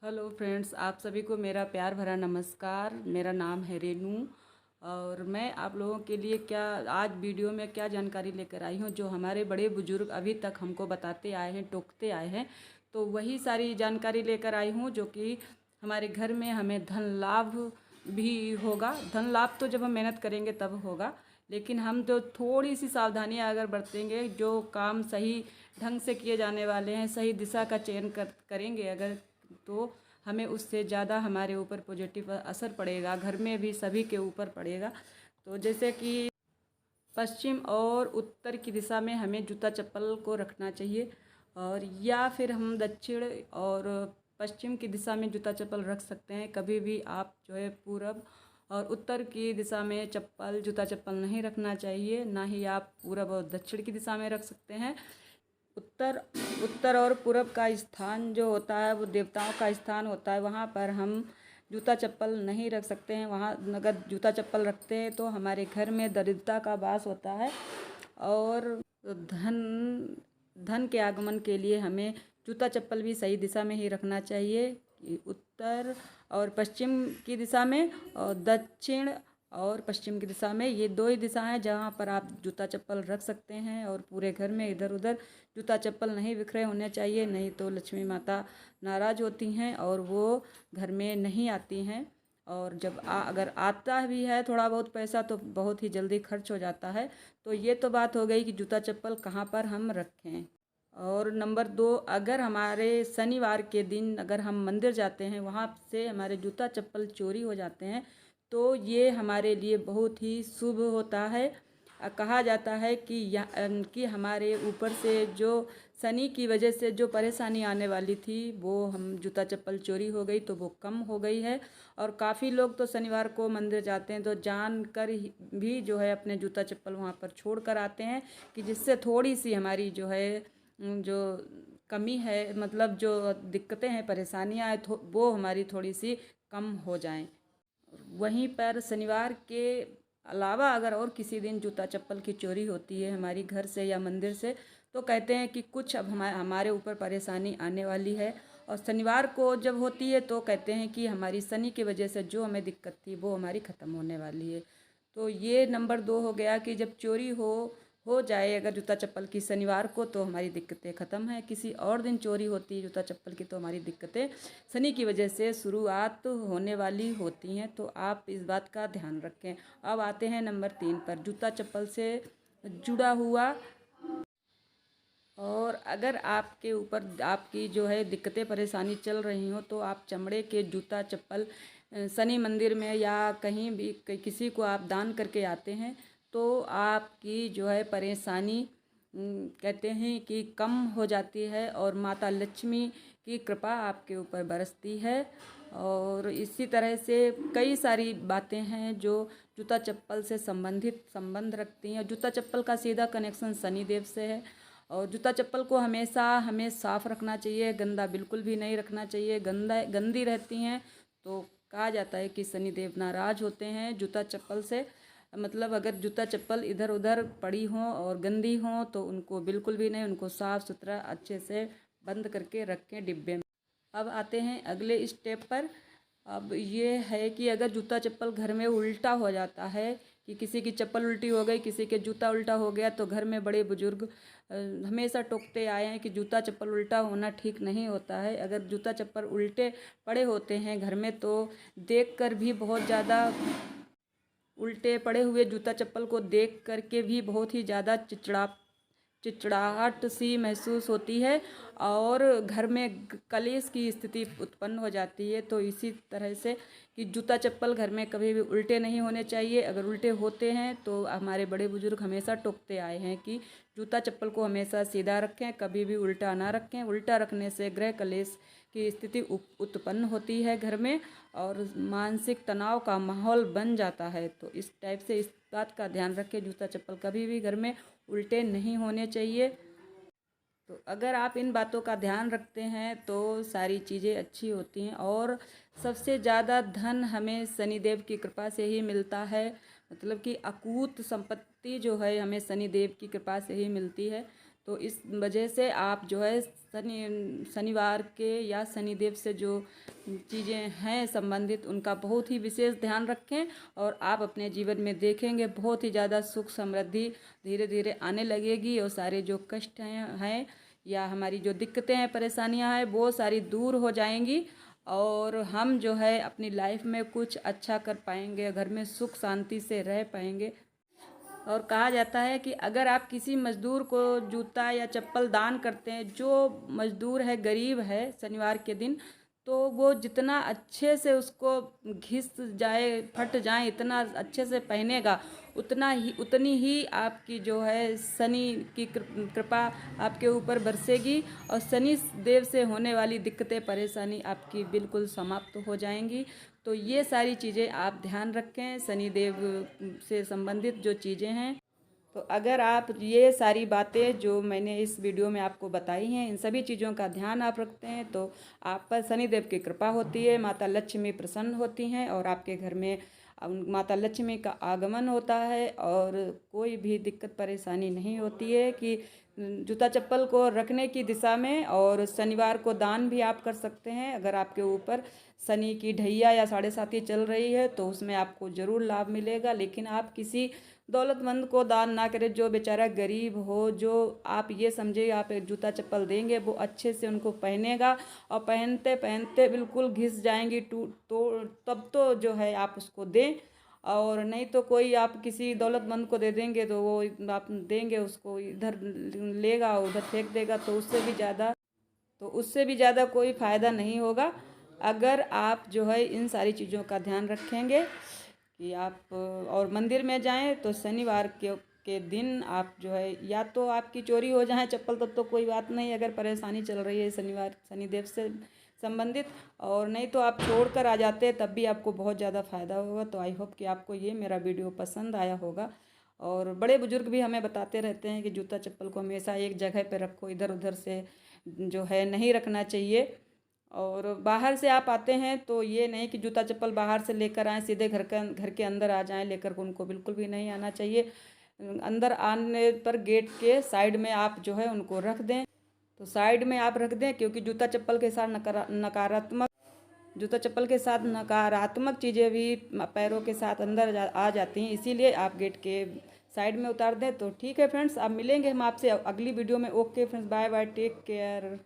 Hello friends, आप सभी को मेरा प्यार भरा नमस्कार। मेरा नाम है रेनू और मैं आप लोगों के लिए आज वीडियो में क्या जानकारी लेकर आई हूँ जो हमारे बड़े बुजुर्ग अभी तक हमको बताते आए हैं, टोकते आए हैं। तो वही सारी जानकारी लेकर आई हूँ जो कि हमारे घर में हमें धन लाभ भी होगा। धन लाभ तो जब हम मेहनत करेंगे तब होगा, लेकिन हम जो थोड़ी सी सावधानियाँ अगर बरतेंगे, जो काम सही ढंग से किए जाने वाले हैं, सही दिशा का चयन करेंगे अगर, तो हमें उससे ज़्यादा हमारे ऊपर पॉजिटिव असर पड़ेगा, घर में भी सभी के ऊपर पड़ेगा। तो जैसे कि पश्चिम और उत्तर की दिशा में हमें जूता चप्पल को रखना चाहिए, और या फिर हम दक्षिण और पश्चिम की दिशा में जूता चप्पल रख सकते हैं। कभी भी आप जो है पूरब और उत्तर की दिशा में जूता चप्पल नहीं रखना चाहिए। ना ही आप पूरब और दक्षिण की दिशा में रख सकते हैं। उत्तर उत्तर और पूरब का स्थान जो होता है वो देवताओं का स्थान होता है, वहाँ पर हम जूता चप्पल नहीं रख सकते हैं। वहाँ अगर जूता चप्पल रखते हैं तो हमारे घर में दरिद्रता का वास होता है, और धन धन के आगमन के लिए हमें जूता चप्पल भी सही दिशा में ही रखना चाहिए। उत्तर और पश्चिम की दिशा में, और दक्षिण और पश्चिम की दिशा में, ये दो ही दिशा हैं जहाँ पर आप जूता चप्पल रख सकते हैं। और पूरे घर में इधर उधर जूता चप्पल नहीं बिखरे होने चाहिए, नहीं तो लक्ष्मी माता नाराज़ होती हैं और वो घर में नहीं आती हैं। और जब अगर आता भी है थोड़ा बहुत पैसा तो बहुत ही जल्दी खर्च हो जाता है। तो ये तो बात हो गई कि जूता चप्पल कहाँ पर हम रखें। और नंबर 2, अगर हमारे शनिवार के दिन अगर हम मंदिर जाते हैं, वहाँ से हमारे जूता चप्पल चोरी हो जाते हैं, तो ये हमारे लिए बहुत ही शुभ होता है। कहा जाता है कि हमारे ऊपर से जो शनि की वजह से जो परेशानी आने वाली थी, वो हम जूता चप्पल चोरी हो गई तो वो कम हो गई है। और काफ़ी लोग तो शनिवार को मंदिर जाते हैं तो जान कर भी जो है अपने जूता चप्पल वहाँ पर छोड़ कर आते हैं, कि जिससे थोड़ी सी हमारी जो है जो कमी है, मतलब जो दिक्कतें हैं, परेशानियाँ हैं, वो हमारी थोड़ी सी कम हो जाएं। वहीं पर शनिवार के अलावा अगर और किसी दिन जूता चप्पल की चोरी होती है हमारी घर से या मंदिर से, तो कहते हैं कि कुछ अब हमारे ऊपर परेशानी आने वाली है। और शनिवार को जब होती है तो कहते हैं कि हमारी शनि की वजह से जो हमें दिक्कत थी वो हमारी ख़त्म होने वाली है। तो ये नंबर 2 हो गया कि जब चोरी हो जाए अगर जूता चप्पल की शनिवार को, तो हमारी दिक्कतें ख़त्म हैं। किसी और दिन चोरी होती है जूता चप्पल की तो हमारी दिक्कतें शनि की वजह से शुरुआत होने वाली होती हैं। तो आप इस बात का ध्यान रखें। अब आते हैं नंबर 3 पर, जूता चप्पल से जुड़ा हुआ। और अगर आपके ऊपर आपकी जो है दिक्कतें परेशानी चल रही हो, तो आप चमड़े के जूता चप्पल शनि मंदिर में या कहीं भी किसी को आप दान करके आते हैं, तो आपकी जो है परेशानी कहते हैं कि कम हो जाती है और माता लक्ष्मी की कृपा आपके ऊपर बरसती है। और इसी तरह से कई सारी बातें हैं जो जूता चप्पल से संबंध रखती हैं। जूता चप्पल का सीधा कनेक्शन शनिदेव से है, और जूता चप्पल को हमेशा हमें साफ़ रखना चाहिए, गंदा बिल्कुल भी नहीं रखना चाहिए। गंदी रहती हैं तो कहा जाता है कि शनिदेव नाराज़ होते हैं जूता चप्पल से। मतलब अगर जूता चप्पल इधर उधर पड़ी हों और गंदी हों तो उनको बिल्कुल भी नहीं, उनको साफ़ सुथरा अच्छे से बंद करके रखें डिब्बे में। अब आते हैं अगले स्टेप पर। अब ये है कि अगर जूता चप्पल घर में उल्टा हो जाता है, कि किसी की चप्पल उल्टी हो गई, किसी के जूता उल्टा हो गया, तो घर में बड़े बुजुर्ग हमेशा टोकते आए हैं कि जूता चप्पल उल्टा होना ठीक नहीं होता है। अगर जूता चप्पल उल्टे पड़े होते हैं घर में तो देखकर भी बहुत ज़्यादा, उल्टे पड़े हुए जूता चप्पल को देख करके भी बहुत ही ज़्यादा चिड़चिड़ाहट सी महसूस होती है और घर में कलेश की स्थिति उत्पन्न हो जाती है। तो इसी तरह से कि जूता चप्पल घर में कभी भी उल्टे नहीं होने चाहिए। अगर उल्टे होते हैं तो हमारे बड़े बुजुर्ग हमेशा टोकते आए हैं कि जूता चप्पल को हमेशा सीधा रखें, कभी भी उल्टा ना रखें। उल्टा रखने से गृह कलेश की स्थिति उत्पन्न होती है घर में, और मानसिक तनाव का माहौल बन जाता है। तो इस टाइप से इस बात का ध्यान रखें, जूता चप्पल कभी भी घर में उल्टे नहीं होने चाहिए। तो अगर आप इन बातों का ध्यान रखते हैं तो सारी चीज़ें अच्छी होती हैं। और सबसे ज़्यादा धन हमें शनिदेव की कृपा से ही मिलता है। मतलब कि अकूत संपत्ति जो है हमें शनिदेव की कृपा से ही मिलती है। तो इस वजह से आप जो है शनिवार के या शनिदेव से जो चीज़ें हैं संबंधित उनका बहुत ही विशेष ध्यान रखें, और आप अपने जीवन में देखेंगे बहुत ही ज़्यादा सुख समृद्धि धीरे धीरे आने लगेगी, और सारे जो कष्ट हैं या हमारी जो दिक्कतें हैं परेशानियां हैं वो सारी दूर हो जाएंगी, और हम जो है अपनी लाइफ में कुछ अच्छा कर पाएंगे, घर में सुख शांति से रह पाएंगे। और कहा जाता है कि अगर आप किसी मज़दूर को जूता या चप्पल दान करते हैं, जो मज़दूर है गरीब है शनिवार के दिन, तो वो जितना अच्छे से उसको घिस जाए फट जाए इतना अच्छे से पहनेगा, उतनी ही आपकी जो है शनि की कृपा आपके ऊपर बरसेगी, और शनि देव से होने वाली दिक्कतें परेशानी आपकी बिल्कुल समाप्त हो जाएंगी। तो ये सारी चीज़ें आप ध्यान रखें, शनि देव से संबंधित जो चीज़ें हैं। तो अगर आप ये सारी बातें जो मैंने इस वीडियो में आपको बताई हैं, इन सभी चीज़ों का ध्यान आप रखते हैं तो आप पर शनिदेव की कृपा होती है, माता लक्ष्मी प्रसन्न होती हैं, और आपके घर में माता लक्ष्मी का आगमन होता है, और कोई भी दिक्कत परेशानी नहीं होती है। कि जूता चप्पल को रखने की दिशा में और शनिवार को दान भी आप कर सकते हैं। अगर आपके ऊपर शनि की ढैया या 7.5 चल रही है तो उसमें आपको ज़रूर लाभ मिलेगा, लेकिन आप किसी दौलतमंद को दान ना करें जो बेचारा गरीब हो, जो आप ये समझे आप एक जूता चप्पल देंगे वो अच्छे से उनको पहनेगा और पहनते पहनते बिल्कुल घिस जाएंगी तो तब तो जो है आप उसको दें, और नहीं तो कोई आप किसी दौलतमंद को दे देंगे तो वो आप देंगे उसको इधर लेगा उधर फेंक देगा, तो उससे भी ज़्यादा कोई फ़ायदा नहीं होगा। अगर आप जो है इन सारी चीज़ों का ध्यान रखेंगे कि आप और मंदिर में जाएं तो शनिवार के दिन आप जो है, या तो आपकी चोरी हो जाए चप्पल तब तो कोई बात नहीं, अगर परेशानी चल रही है शनिदेव से संबंधित, और नहीं तो आप छोड़ कर आ जाते तब भी आपको बहुत ज़्यादा फ़ायदा होगा। तो आई होप कि आपको ये मेरा वीडियो पसंद आया होगा। और बड़े बुजुर्ग भी हमें बताते रहते हैं कि जूता चप्पल को हमेशा एक जगह पर रखो, इधर उधर से जो है नहीं रखना चाहिए। और बाहर से आप आते हैं तो ये नहीं कि जूता चप्पल बाहर से लेकर आएँ सीधे घर के अंदर आ जाएं लेकर, उनको बिल्कुल भी नहीं आना चाहिए। अंदर आने पर गेट के साइड में आप जो है उनको रख दें, तो साइड में आप रख दें, क्योंकि जूता चप्पल के साथ नकारात्मक चीज़ें भी पैरों के साथ अंदर आ जाती हैं, इसीलिए आप गेट के साइड में उतार दें। तो ठीक है फ्रेंड्स, अब मिलेंगे हम आपसे अगली वीडियो में। Okay friends, bye bye, take care.